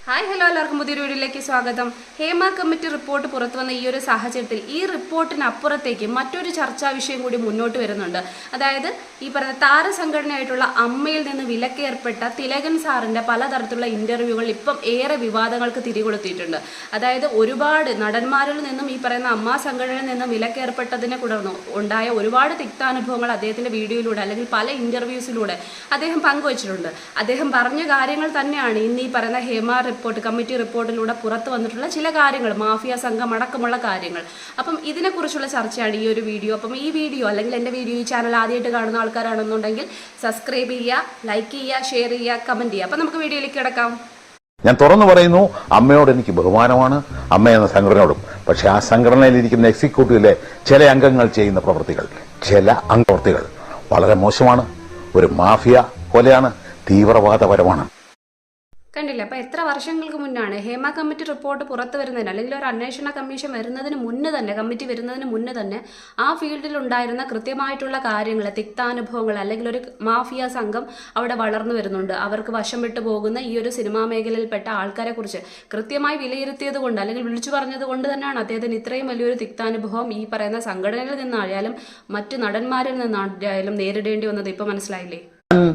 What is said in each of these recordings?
Hi hello എല്ലാവർക്കും പുതിയൊരു വീഡിയോയിലേക്ക് സ്വാഗതം. ഹേമ കമ്മിറ്റി റിപ്പോർട്ട് പുറത്തു വന്ന ഈ ഒരു സാഹചര്യത്തിൽ ഈ റിപ്പോർട്ടിനപ്പുറത്തേക്ക് മറ്റൊരു ചർച്ചാ വിഷയം കൂടി മുന്നോട്ട് വരുന്നുണ്ട്. അതായത് ഈ പറയുന്ന താരസംഘടനയായിട്ടുള്ള അമ്മയിൽ നിന്ന് വിലക്കേർപ്പെട്ട തിലകൻ സാറിൻ്റെ പലതരത്തിലുള്ള ഇൻ്റർവ്യൂകൾ ഇപ്പം ഏറെ വിവാദങ്ങൾക്ക് തിരികൊളുത്തിയിട്ടുണ്ട്. അതായത് ഒരുപാട് നടന്മാരിൽ നിന്നും ഈ പറയുന്ന അമ്മ സംഘടനയിൽ നിന്നും വിലക്കേർപ്പെട്ടതിനെ തുടർന്ന് ഉണ്ടായ ഒരുപാട് തിക്താനുഭവങ്ങൾ അദ്ദേഹത്തിൻ്റെ വീഡിയോയിലൂടെ അല്ലെങ്കിൽ പല ഇൻ്റർവ്യൂസിലൂടെ അദ്ദേഹം പങ്കുവച്ചിട്ടുണ്ട്. അദ്ദേഹം പറഞ്ഞ കാര്യങ്ങൾ തന്നെയാണ് ഇന്ന് ഈ പറയുന്ന ഹേമ കമ്മിറ്റി റിപ്പോർട്ടിലൂടെ പുറത്തു വന്നിട്ടുള്ള ചില കാര്യങ്ങൾ, മാഫിയ സംഘം അടക്കമുള്ള കാര്യങ്ങൾ. അപ്പം ഇതിനെക്കുറിച്ചുള്ള ചർച്ചയാണ് ഈ ഒരു വീഡിയോ. അപ്പം ഈ വീഡിയോ അല്ലെങ്കിൽ എൻ്റെ വീഡിയോ ഈ ചാനൽ ആദ്യമായിട്ട് കാണുന്ന ആൾക്കാരാണെന്നുണ്ടെങ്കിൽ സബ്സ്ക്രൈബ് ചെയ്യുക, ലൈക്ക് ചെയ്യുക, ഷെയർ ചെയ്യുക, കമൻറ്റ് ചെയ്യുക. അപ്പം നമുക്ക് വീഡിയോയിലേക്ക് കിടക്കാം. ഞാൻ തുറന്നു പറയുന്നു, അമ്മയോട് എനിക്ക് ബഹുമാനമാണ്, അമ്മ എന്ന സംഘടനയോടും. പക്ഷെ ആ സംഘടനയിലിരിക്കുന്ന എക്സിക്യൂട്ടീവിലെ ചില അംഗങ്ങൾ ചെയ്യുന്ന ചില പ്രവൃത്തികൾ വളരെ മോശമാണ്. ഒരു മാഫിയ പോലെയാണ്, തീവ്രവാദപരമാണ്. കണ്ടില്ല. അപ്പോൾ എത്ര വർഷങ്ങൾക്ക് മുന്നാണ് ഹേമ കമ്മിറ്റി റിപ്പോർട്ട് പുറത്തു വരുന്നതിന് അല്ലെങ്കിൽ ഒരു അന്വേഷണ കമ്മീഷൻ വരുന്നതിന് മുന്നേ തന്നെ, കമ്മിറ്റി വരുന്നതിന് മുന്നേ തന്നെ ആ ഫീൽഡിൽ ഉണ്ടായിരുന്ന കൃത്യമായിട്ടുള്ള കാര്യങ്ങൾ, തിക്താനുഭവങ്ങൾ, അല്ലെങ്കിൽ ഒരു മാഫിയ സംഘം അവിടെ വളർന്നു വരുന്നുണ്ട്. അവർക്ക് വശം വിട്ടു പോകുന്ന ഈ ഒരു സിനിമാ മേഖലയിൽപ്പെട്ട ആൾക്കാരെ കുറിച്ച് കൃത്യമായി വിലയിരുത്തിയത് കൊണ്ട് അല്ലെങ്കിൽ വിളിച്ചു പറഞ്ഞത് കൊണ്ട് തന്നെയാണ് അദ്ദേഹത്തിന് ഇത്രയും വലിയൊരു തിക്താനുഭവം ഈ പറയുന്ന സംഘടനയിൽ നിന്നായാലും മറ്റു നടന്മാരിൽ നിന്നായാലും നേരിടേണ്ടി വന്നത്. ഇപ്പം മനസ്സിലായില്ലേ? ഞാൻ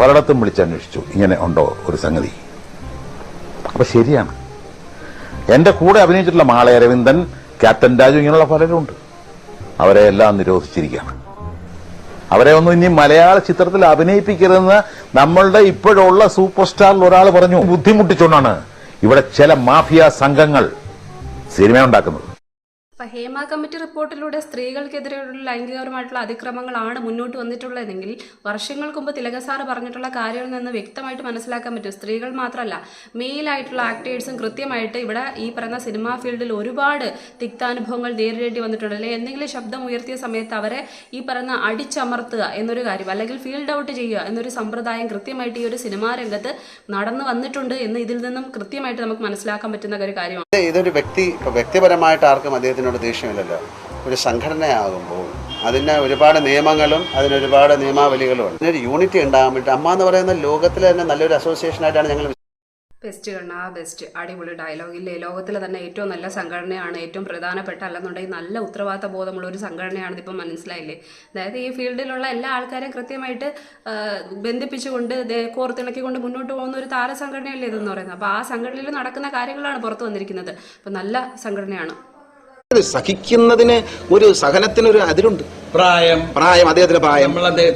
പലയിടത്തും വിളിച്ചന്വേഷിച്ചു, ഇങ്ങനെ ഉണ്ടോ ഒരു സംഗതി. അപ്പൊ ശരിയാണ്. എന്റെ കൂടെ അഭിനയിച്ചിട്ടുള്ള മാള അരവിന്ദൻ, ക്യാപ്റ്റൻ രാജു, ഇങ്ങനെയുള്ള പലരുണ്ട്. അവരെ എല്ലാം നിരോധിച്ചിരിക്കുകയാണ്. അവരെ ഒന്നും ഇനി മലയാള ചിത്രത്തിൽ അഭിനയിപ്പിക്കരുതെന്ന് നമ്മളുടെ ഇപ്പോഴുള്ള സൂപ്പർ സ്റ്റാറിൽ ഒരാൾ പറഞ്ഞു. ബുദ്ധിമുട്ടിച്ചുകൊണ്ടാണ് ഇവിടെ ചില മാഫിയ സംഘങ്ങൾ സിനിമ ഉണ്ടാക്കുന്നത്. അപ്പം ഹേമ കമ്മിറ്റി റിപ്പോർട്ടിലൂടെ സ്ത്രീകൾക്കെതിരെയുള്ള ലൈംഗികപരമായിട്ടുള്ള അതിക്രമങ്ങളാണ് മുന്നോട്ട് വന്നിട്ടുള്ളതെങ്കിൽ വർഷങ്ങൾക്ക് മുമ്പ് തിലക സാറ് പറഞ്ഞിട്ടുള്ള കാര്യങ്ങളിൽ നിന്ന് വ്യക്തമായിട്ട് മനസ്സിലാക്കാൻ പറ്റും. സ്ത്രീകൾ മാത്രമല്ല, മെയിലായിട്ടുള്ള ആക്ടേഴ്സും കൃത്യമായിട്ട് ഇവിടെ ഈ പറയുന്ന സിനിമാ ഫീൽഡിൽ ഒരുപാട് തിക്താനുഭവങ്ങൾ നേരിടേണ്ടി വന്നിട്ടുണ്ട്. അല്ലെങ്കിൽ എന്തെങ്കിലും ശബ്ദം ഉയർത്തിയ സമയത്ത് അവരെ ഈ പറയുന്ന അടിച്ചമർത്തുക എന്നൊരു കാര്യം, അല്ലെങ്കിൽ ഫീൽഡ് ഔട്ട് ചെയ്യുക എന്നൊരു സമ്പ്രദായം കൃത്യമായിട്ട് ഈ ഒരു സിനിമാ രംഗത്ത് നടന്നു വന്നിട്ടുണ്ട് എന്ന് ഇതിൽ നിന്നും കൃത്യമായിട്ട് നമുക്ക് മനസ്സിലാക്കാൻ പറ്റുന്ന ഒരു കാര്യമാണ്. ഇതൊരു വ്യക്തിപരമായിട്ട് ആർക്കും അദ്ദേഹത്തിന് ദേഷ്യമില്ലല്ലോ. ഒരു സംഘടനയാകുമ്പോൾ അതിന് ഒരുപാട് നിയമങ്ങളും അതിനൊരുപാട് നിയമാവലികളും ഉണ്ട്. അതിനൊരു യൂണിറ്റി ഉണ്ടാകാൻ വേണ്ടി അമ്മ എന്ന് പറയുന്ന ലോകത്തിലെ തന്നെ നല്ലൊരു അസോസിയേഷനായിട്ടാണ് ഞങ്ങൾ. ബെസ്റ്റ് കണ്ണാ ബെസ്റ്റ്, അടിപൊളി ഡയലോഗില്ലേ. ലോകത്തിലെ തന്നെ ഏറ്റവും നല്ല സംഘടനയാണ്, ഏറ്റവും പ്രധാനപ്പെട്ട, അല്ലെന്നുണ്ടെങ്കിൽ നല്ല ഉത്തരവാദിത്ത ബോധമുള്ള ഒരു സംഘടനയാണെന്ന് ഇപ്പം മനസ്സിലായില്ലേ. അതായത് ഈ ഫീൽഡിലുള്ള എല്ലാ ആൾക്കാരെയും കൃത്യമായിട്ട് ബന്ധിപ്പിച്ചുകൊണ്ട് കോർത്തിണക്കിക്കൊണ്ട് മുന്നോട്ട് പോകുന്ന ഒരു താരസംഘടനയല്ലേ ഇതെന്ന് പറയുന്നത്. അപ്പോൾ ആ സംഘടനയിൽ നടക്കുന്ന കാര്യങ്ങളാണ് പുറത്തു വന്നിരിക്കുന്നത്. അപ്പം നല്ല സംഘടനയാണ്. സഹിക്കുന്നതിന് ഒരു സഹനത്തിനൊരു അതിരുണ്ട്. പ്രായം അദ്ദേഹത്തിന്റെ പ്രായം,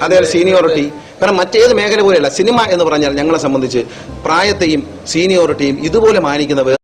അദ്ദേഹം സീനിയോറിറ്റി. കാരണം മറ്റേത് മേഖല പോലെയല്ല സിനിമ എന്ന് പറഞ്ഞാൽ ഞങ്ങളെ സംബന്ധിച്ച് പ്രായത്തെയും സീനിയോറിറ്റിയും ഇതുപോലെ മാനിക്കുന്നവർ.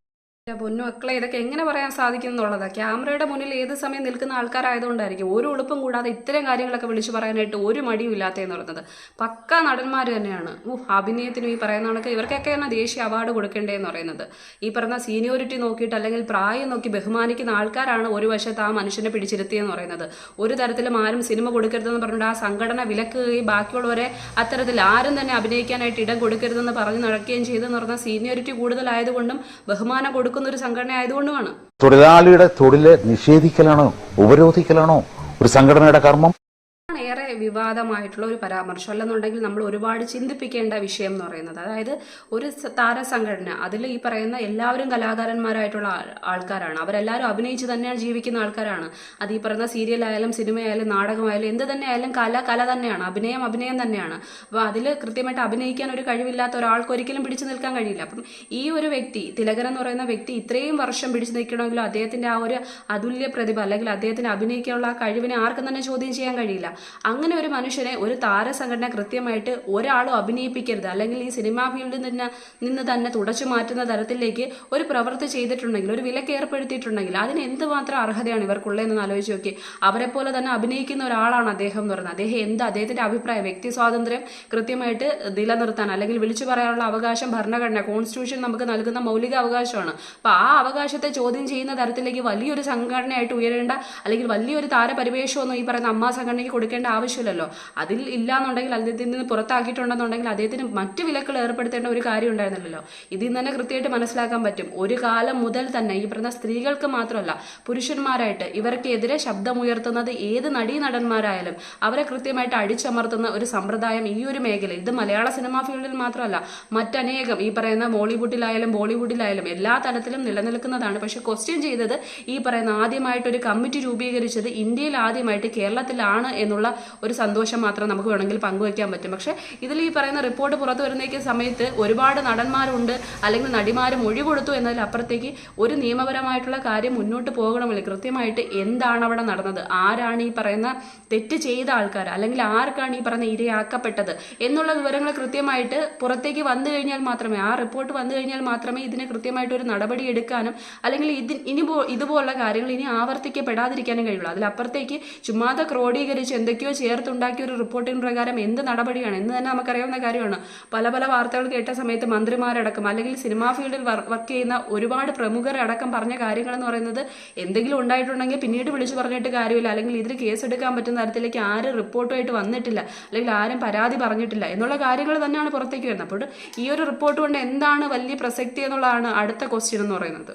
പൊന്നു മക്കളെ, ഇതൊക്കെ എങ്ങനെ പറയാൻ സാധിക്കും എന്നുള്ളതാണ്. ക്യാമറയുടെ മുന്നിൽ ഏത് സമയം നിൽക്കുന്ന ആൾക്കാരായതുകൊണ്ടായിരിക്കും ഒരു ഉളുപ്പും കൂടാതെ ഇത്തരം കാര്യങ്ങളൊക്കെ വിളിച്ചു പറയാനായിട്ട് ഒരു മടിയും ഇല്ലാത്തതെന്ന് പറയുന്നത്. പക്ക നടന്മാർ തന്നെയാണ്. അഭിനയത്തിനും ഈ പറയുന്ന കണക്ക് ഇവർക്കൊക്കെ തന്നെ ദേശീയ അവാർഡ് കൊടുക്കേണ്ടതെന്ന് പറയുന്നത്. ഈ പറയുന്ന സീനിയോറിറ്റി നോക്കിയിട്ട് അല്ലെങ്കിൽ പ്രായം നോക്കി ബഹുമാനിക്കുന്ന ആൾക്കാരാണ് ഒരു വശത്ത് ആ മനുഷ്യനെ പിടിച്ചിരുത്തിയെന്ന് പറയുന്നത്. ഒരു തരത്തിലും ആരും സിനിമ കൊടുക്കരുതെന്ന് പറഞ്ഞിട്ട് ആ സംഘടന വിലക്കുകയും ബാക്കിയുള്ളവരെ അത്തരത്തിൽ ആരും തന്നെ അഭിനയിക്കാനായിട്ട് ഇടം കൊടുക്കരുതെന്ന് പറഞ്ഞ് നടക്കുകയും ചെയ്തെന്ന് പറഞ്ഞാൽ സീനിയോറിറ്റി കൂടുതലായതുകൊണ്ടും ബഹുമാനം കൊടുക്കുന്ന ഒരു സംഘടന ആയതുകൊണ്ടുമാണ്. തൊഴിലാളിയുടെ തൊഴില് നിഷേധിക്കലാണോ ഉപരോധിക്കലാണോ ഒരു സംഘടനയുടെ കർമ്മം? ഏറെ വിവാദമായിട്ടുള്ള ഒരു പരാമർശം, അല്ലെന്നുണ്ടെങ്കിൽ നമ്മൾ ഒരുപാട് ചിന്തിപ്പിക്കേണ്ട വിഷയം എന്ന് പറയുന്നത്, അതായത് ഒരു താരസംഘടന, അതിൽ ഈ പറയുന്ന എല്ലാവരും കലാകാരന്മാരായിട്ടുള്ള ആൾക്കാരാണ്. അവരെല്ലാവരും അഭിനയിച്ച് തന്നെയാണ് ജീവിക്കുന്ന ആൾക്കാരാണ്. അത് ഈ പറയുന്ന സീരിയലായാലും സിനിമയായാലും നാടകമായാലും എന്ത് തന്നെ ആയാലും കല തന്നെയാണ്, അഭിനയം തന്നെയാണ്. അപ്പോൾ അതിൽ കൃത്യമായിട്ട് അഭിനയിക്കാൻ ഒരു കഴിവില്ലാത്ത ഒരാൾക്ക് ഒരിക്കലും പിടിച്ചു നിൽക്കാൻ കഴിയില്ല. അപ്പം ഈ ഒരു വ്യക്തി, തിലകൻ എന്ന് പറയുന്ന വ്യക്തി, ഇത്രയും വർഷം പിടിച്ചു നിൽക്കണമെങ്കിലും അദ്ദേഹത്തിൻ്റെ ആ ഒരു അതുല്യ പ്രതിഭ അല്ലെങ്കിൽ അദ്ദേഹത്തിന് അഭിനയിക്കാനുള്ള ആ കഴിവിനെ ആർക്കും തന്നെ ചോദ്യം ചെയ്യാൻ കഴിയില്ല. അങ്ങനെ ഒരു മനുഷ്യനെ ഒരു താരസംഘടന കൃത്യമായിട്ട് ഒരാളും അഭിനയിപ്പിക്കരുത്, അല്ലെങ്കിൽ ഈ സിനിമാ ഫീൽഡിൽ നിന്ന് തന്നെ തുടച്ചു മാറ്റുന്ന തരത്തിലേക്ക് ഒരു പ്രവൃത്തി ചെയ്തിട്ടുണ്ടെങ്കിൽ, ഒരു വിലക്ക് ഏർപ്പെടുത്തിയിട്ടുണ്ടെങ്കിൽ അതിന് എന്തുമാത്രം അർഹതയാണ് ഇവർക്കുള്ളതെന്ന് ആലോചിച്ച് നോക്കി. അവരെ പോലെ തന്നെ അഭിനയിക്കുന്ന ഒരാളാണ് അദ്ദേഹം എന്ന് പറയുന്നത്. അദ്ദേഹത്തിന്റെ അഭിപ്രായം, വ്യക്തി സ്വാതന്ത്ര്യം കൃത്യമായിട്ട് നിലനിർത്താൻ അല്ലെങ്കിൽ വിളിച്ചു പറയാനുള്ള അവകാശം ഭരണഘടന, കോൺസ്റ്റിറ്റ്യൂഷൻ നമുക്ക് നൽകുന്ന മൗലിക അവകാശമാണ്. അപ്പോൾ ആ അവകാശത്തെ ചോദ്യം ചെയ്യുന്ന തരത്തിലേക്ക് വലിയൊരു സംഘടനയായിട്ട് ഉയരേണ്ട അല്ലെങ്കിൽ വലിയൊരു താരപരിവേഷമൊന്നും ഈ പറയുന്ന അമ്മ സംഘടനയ്ക്ക് കൊടുക്കേണ്ട ആവശ്യം ആവശ്യമില്ലല്ലോ. അതിൽ ഇല്ലാന്നുണ്ടെങ്കിൽ അദ്ദേഹത്തിൽ നിന്ന് പുറത്താക്കിയിട്ടുണ്ടെന്നുണ്ടെങ്കിൽ അദ്ദേഹത്തിന് മറ്റു വിലക്കുകൾ ഏർപ്പെടുത്തേണ്ട ഒരു കാര്യം ഉണ്ടായിരുന്നില്ലല്ലോ. ഇതിൽ നിന്ന് തന്നെ കൃത്യമായിട്ട് മനസ്സിലാക്കാൻ പറ്റും. ഒരു കാലം മുതൽ തന്നെ ഈ പറഞ്ഞ സ്ത്രീകൾക്ക് മാത്രമല്ല പുരുഷന്മാരായിട്ട് ഇവർക്കെതിരെ ശബ്ദമുയർത്തുന്നത് ഏത് നടീനടന്മാരായാലും അവരെ കൃത്യമായിട്ട് അടിച്ചമർത്തുന്ന ഒരു സമ്പ്രദായം ഈ ഒരു മേഖല, ഇത് മലയാള സിനിമാ ഫീൽഡിൽ മാത്രമല്ല മറ്റനേകം ഈ പറയുന്ന മോളിവുഡിലായാലും ബോളിവുഡിലായാലും എല്ലാ തലത്തിലും നിലനിൽക്കുന്നതാണ്. പക്ഷെ ക്വസ്റ്റ്യൻ ചെയ്തത് ഈ പറയുന്ന ആദ്യമായിട്ട് ഒരു കമ്മിറ്റി രൂപീകരിച്ചത് ഇന്ത്യയിൽ ആദ്യമായിട്ട് കേരളത്തിലാണ് എന്നുള്ള ഒരു സന്തോഷം മാത്രം നമുക്ക് വേണമെങ്കിൽ പങ്കുവയ്ക്കാൻ പറ്റും. പക്ഷെ ഇതിൽ ഈ പറയുന്ന റിപ്പോർട്ട് പുറത്തു വരുന്ന സമയത്ത് ഒരുപാട് നടന്മാരുണ്ട് അല്ലെങ്കിൽ നടിമാർ മൊഴി കൊടുത്തു എന്നതിലപ്പുറത്തേക്ക് ഒരു നിയമപരമായിട്ടുള്ള കാര്യം മുന്നോട്ട് പോകണമല്ലോ. കൃത്യമായിട്ട് എന്താണ് അവിടെ നടന്നത്, ആരാണ് ഈ പറയുന്ന തെറ്റ് ചെയ്ത ആൾക്കാർ, അല്ലെങ്കിൽ ആർക്കാണ് ഈ പറയുന്ന ഇരയാക്കപ്പെട്ടത് എന്നുള്ള വിവരങ്ങൾ കൃത്യമായിട്ട് പുറത്തേക്ക് വന്നു കഴിഞ്ഞാൽ മാത്രമേ, ആ റിപ്പോർട്ട് വന്നു കഴിഞ്ഞാൽ മാത്രമേ ഇതിന് കൃത്യമായിട്ട് ഒരു നടപടി എടുക്കാനും അല്ലെങ്കിൽ ഇതുപോലുള്ള കാര്യങ്ങൾ ഇനി ആവർത്തിക്കപ്പെടാതിരിക്കാനും കഴിയുള്ളൂ. അതിലപ്പുറത്തേക്ക് ചുമ്മാതെ ക്രോഡീകരിച്ച് എന്തൊക്കെയോ ചേർത്തുണ്ടാക്കിയ ഒരു റിപ്പോർട്ടിന് പ്രകാരം എന്ത് നടപടിയാണ് എന്ന് തന്നെ നമുക്കറിയാവുന്ന കാര്യമാണ്. പല പല വാർത്തകൾ കേട്ട സമയത്ത് മന്ത്രിമാരടക്കം അല്ലെങ്കിൽ സിനിമാ ഫീൽഡിൽ വർക്ക് ചെയ്യുന്ന ഒരുപാട് പ്രമുഖരടക്കം പറഞ്ഞ കാര്യങ്ങൾ എന്ന് പറയുന്നത് എന്തെങ്കിലും ഉണ്ടായിട്ടുണ്ടെങ്കിൽ പിന്നീട് വിളിച്ചു പറഞ്ഞിട്ട് കാര്യമില്ല, അല്ലെങ്കിൽ ഇതിൽ കേസെടുക്കാൻ പറ്റുന്ന തരത്തിലേക്ക് ആരും റിപ്പോർട്ടുമായിട്ട് വന്നിട്ടില്ല, അല്ലെങ്കിൽ ആരും പരാതി പറഞ്ഞിട്ടില്ല എന്നുള്ള കാര്യങ്ങൾ തന്നെയാണ് പുറത്തേക്ക് വരുന്നത്. അപ്പോൾ ഈ ഒരു റിപ്പോർട്ട് കൊണ്ട് എന്താണ് വലിയ പ്രസക്തി എന്നുള്ളതാണ് അടുത്ത ക്വസ്റ്റ്യൻ എന്ന് പറയുന്നത്.